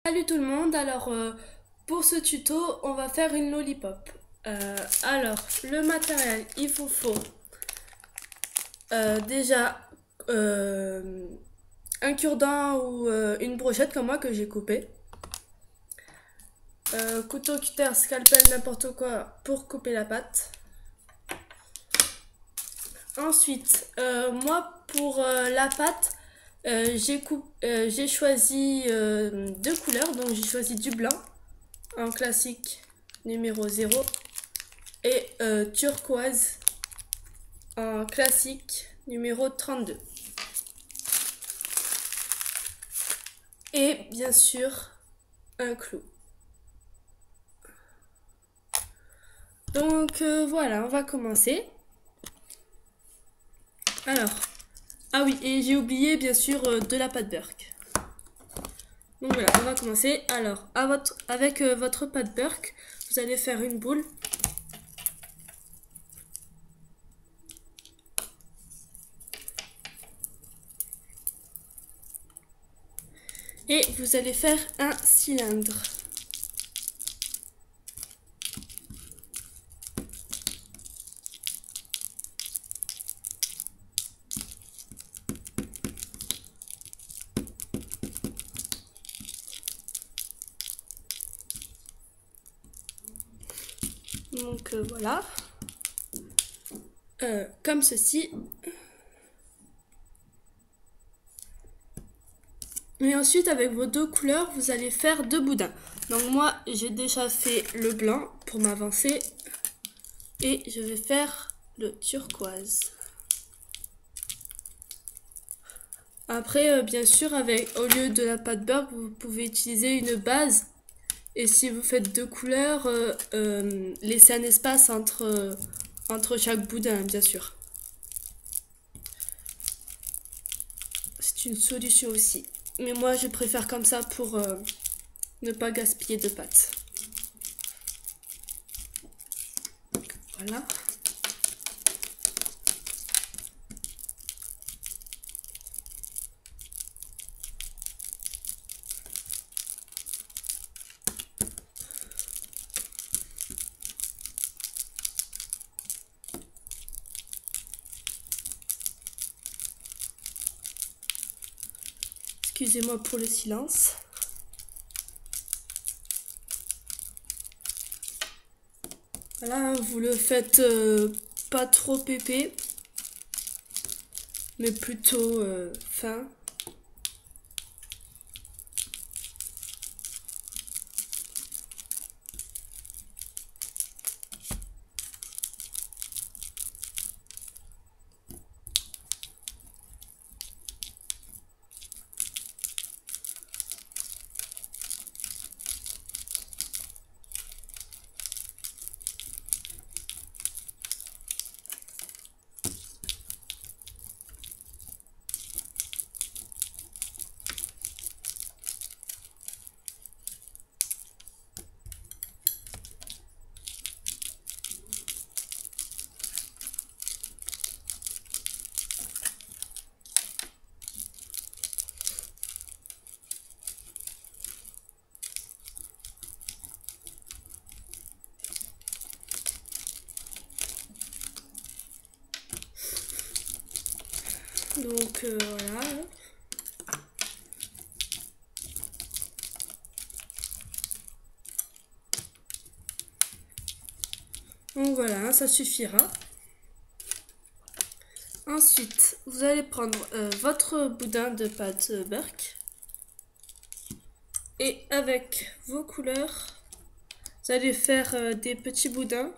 Salut tout le monde, pour ce tuto on va faire une lollipop. Le matériel, il vous faut déjà un cure-dent ou une brochette comme moi que j'ai coupé. Couteau, cutter, scalpel, n'importe quoi pour couper la pâte. Ensuite, moi pour la pâte, j'ai choisi deux couleurs, donc j'ai choisi du blanc en classique numéro 0 et turquoise en classique numéro 32. Et bien sûr, un clou. Donc voilà, on va commencer. Alors, ah oui, et j'ai oublié bien sûr de la pâte Burke. Donc voilà, on va commencer. Alors, avec votre pâte Burke, vous allez faire une boule. Et vous allez faire un cylindre. Donc voilà. Comme ceci. Et ensuite, avec vos deux couleurs, vous allez faire deux boudins. Donc moi, j'ai déjà fait le blanc pour m'avancer. Et je vais faire le turquoise. Après, bien sûr, au lieu de la pâte beurre, vous pouvez utiliser une base. Et si vous faites deux couleurs, laissez un espace entre chaque boudin, bien sûr. C'est une solution aussi. Mais moi, je préfère comme ça pour ne pas gaspiller de pâte. Voilà. Excusez-moi pour le silence. Voilà, vous le faites pas trop épais, mais plutôt fin. Donc voilà. Donc voilà, ça suffira. Ensuite, vous allez prendre votre boudin de pâte Burke. Et avec vos couleurs, vous allez faire des petits boudins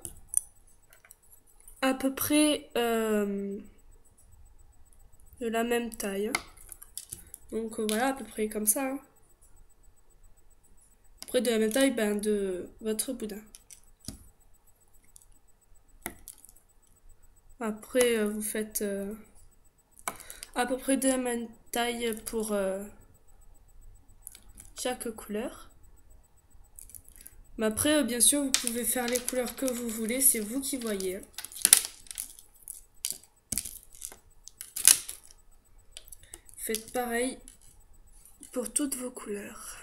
à peu près de la même taille. Donc voilà, à peu près comme ça. Hein. Près de la même taille de votre boudin. Après, vous faites à peu près de la même taille pour chaque couleur. Mais après, bien sûr, vous pouvez faire les couleurs que vous voulez, c'est vous qui voyez. Faites pareil pour toutes vos couleurs.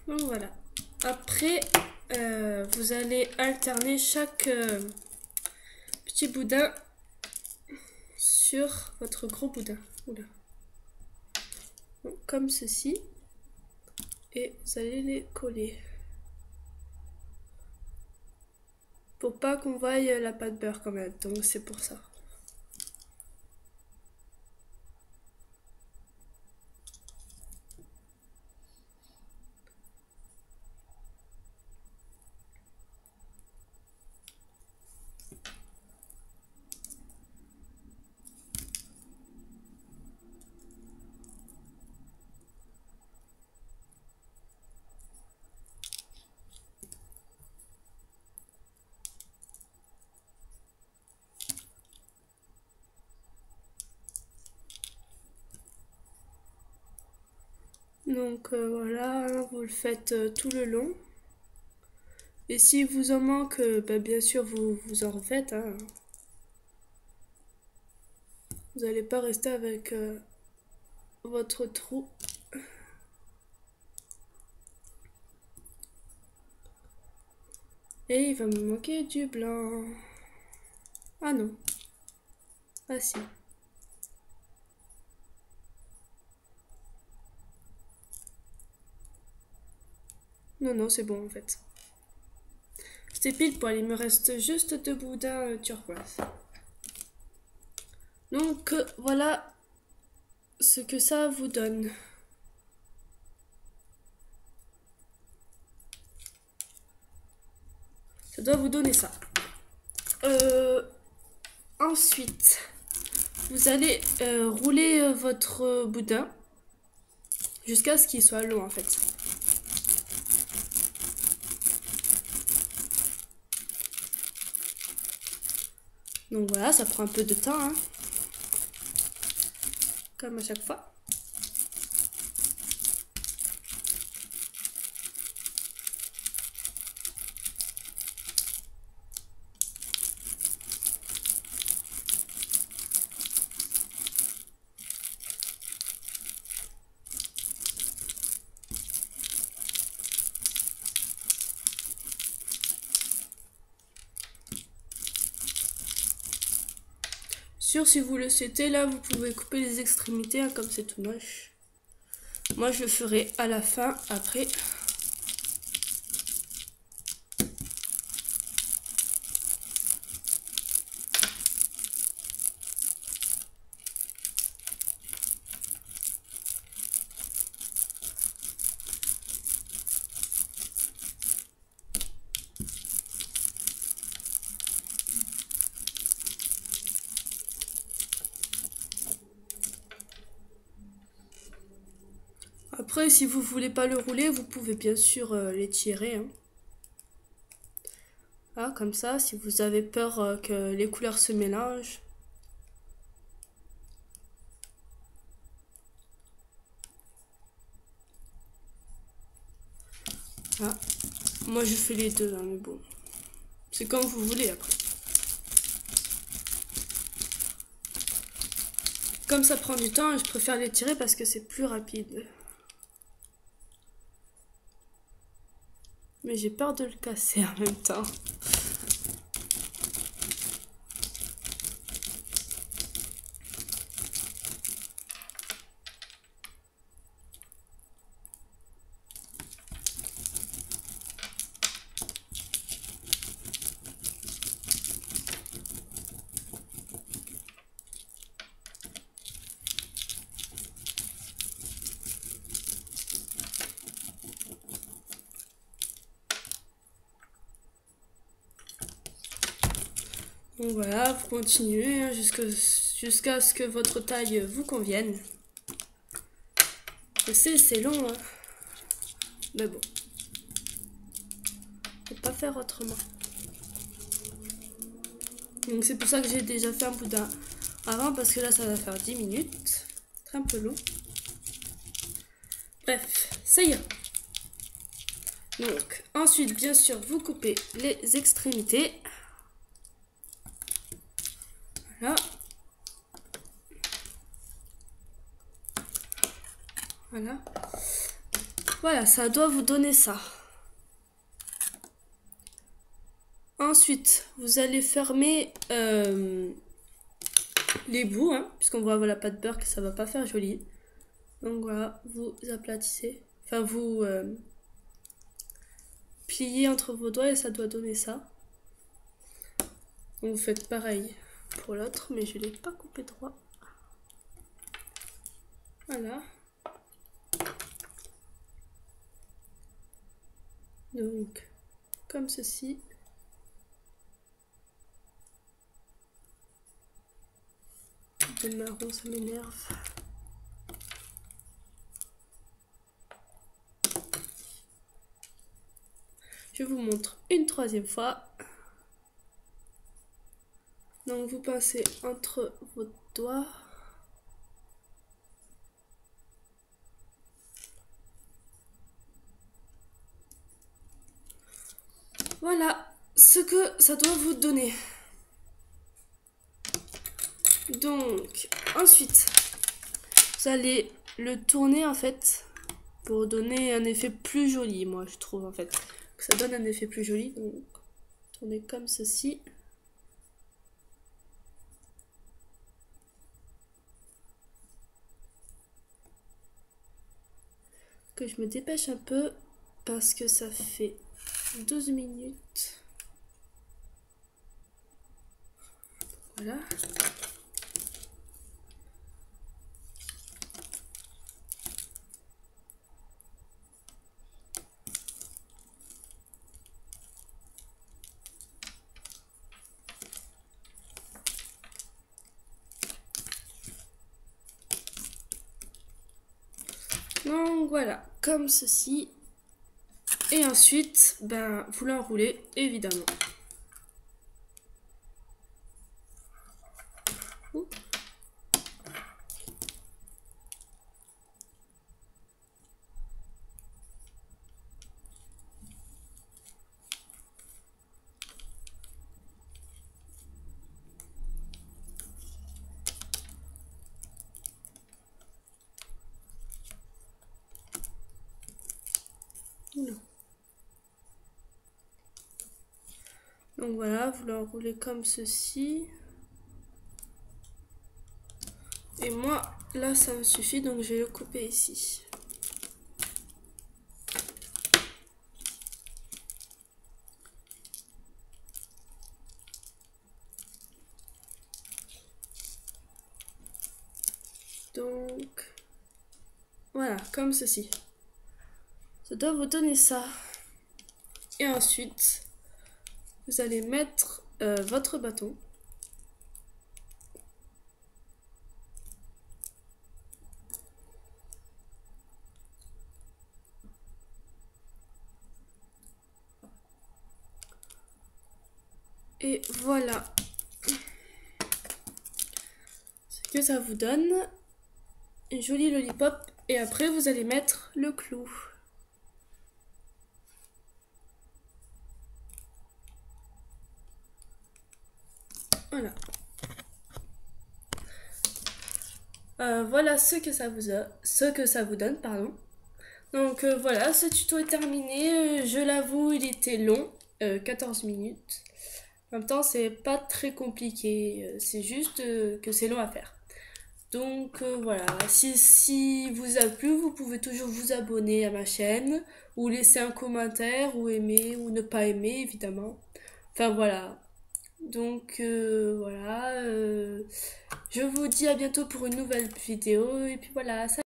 Donc voilà. Après, vous allez alterner chaque petit boudin sur votre gros boudin. Oula. Donc, comme ceci. Et vous allez les coller. Pour pas qu'on voie la pâte beurre quand même. Donc c'est pour ça. Donc voilà, vous le faites tout le long. Et si vous en manque, bah, bien sûr vous en refaites. Hein. Vous n'allez pas rester avec votre trou. Et il va me manquer du blanc. Ah non. Ah si. Non, non, c'est bon en fait. C'était pile poil, il me reste juste 2 boudins turquoise. Donc voilà ce que ça vous donne. Ça doit vous donner ça. Ensuite, vous allez rouler votre boudin jusqu'à ce qu'il soit long en fait. Donc voilà, ça prend un peu de temps, hein, comme à chaque fois. Si vous le souhaitez, là, vous pouvez couper les extrémités, hein, comme c'est tout moche. Moi, je le ferai à la fin, après. Après, si vous voulez pas le rouler, vous pouvez bien sûr l'étirer. Hein. Ah, comme ça, si vous avez peur que les couleurs se mélangent. Ah, moi je fais les deux, hein, mais bon. C'est comme vous voulez après. Comme ça prend du temps, je préfère l'étirer parce que c'est plus rapide. Mais j'ai peur de le casser en même temps. Donc voilà, vous continuez hein, jusqu'à ce que votre taille vous convienne. Je sais, c'est long, hein. Mais bon. Faut pas faire autrement. Donc c'est pour ça que j'ai déjà fait un boudin avant, parce que là ça va faire 10 minutes. C'est un peu long. Bref, ça y est. Donc ensuite, bien sûr, vous coupez les extrémités. Voilà. Voilà. Voilà, ça doit vous donner ça. Ensuite, vous allez fermer les bouts, hein, puisqu'on voit la pâte beurre que ça va pas faire joli. Donc voilà, vous aplatissez. Enfin, vous pliez entre vos doigts et ça doit donner ça. Donc vous faites pareil pour l'autre, mais je ne l'ai pas coupé droit. Voilà. Donc, comme ceci. Le marron, ça m'énerve. Je vous montre une troisième fois. Donc vous passez entre vos doigts. Voilà ce que ça doit vous donner. Donc ensuite, vous allez le tourner en fait pour donner un effet plus joli, moi je trouve en fait. Que ça donne un effet plus joli. Donc tournez comme ceci. Que je me dépêche un peu parce que ça fait 12 minutes. Voilà. Donc voilà, comme ceci. Et ensuite, ben, vous l'enroulez, évidemment. Ouh. Non. Donc voilà, vous l'enroulez comme ceci. Et moi, là, ça me suffit, donc je vais le couper ici. Donc, voilà, comme ceci. Ça doit vous donner ça. Et ensuite, vous allez mettre votre bâton. Et voilà ce que ça vous donne. Une jolie lollipop. Et après, vous allez mettre le clou. Voilà. Voilà ce que ça vous donne, pardon. Donc voilà, ce tuto est terminé. Je l'avoue, il était long, 14 minutes. En même temps, c'est pas très compliqué. C'est juste que c'est long à faire. Donc voilà, si vous a plu, vous pouvez toujours vous abonner à ma chaîne, ou laisser un commentaire, ou aimer, ou ne pas aimer, évidemment. Enfin voilà. Donc voilà, je vous dis à bientôt pour une nouvelle vidéo, et puis voilà, salut.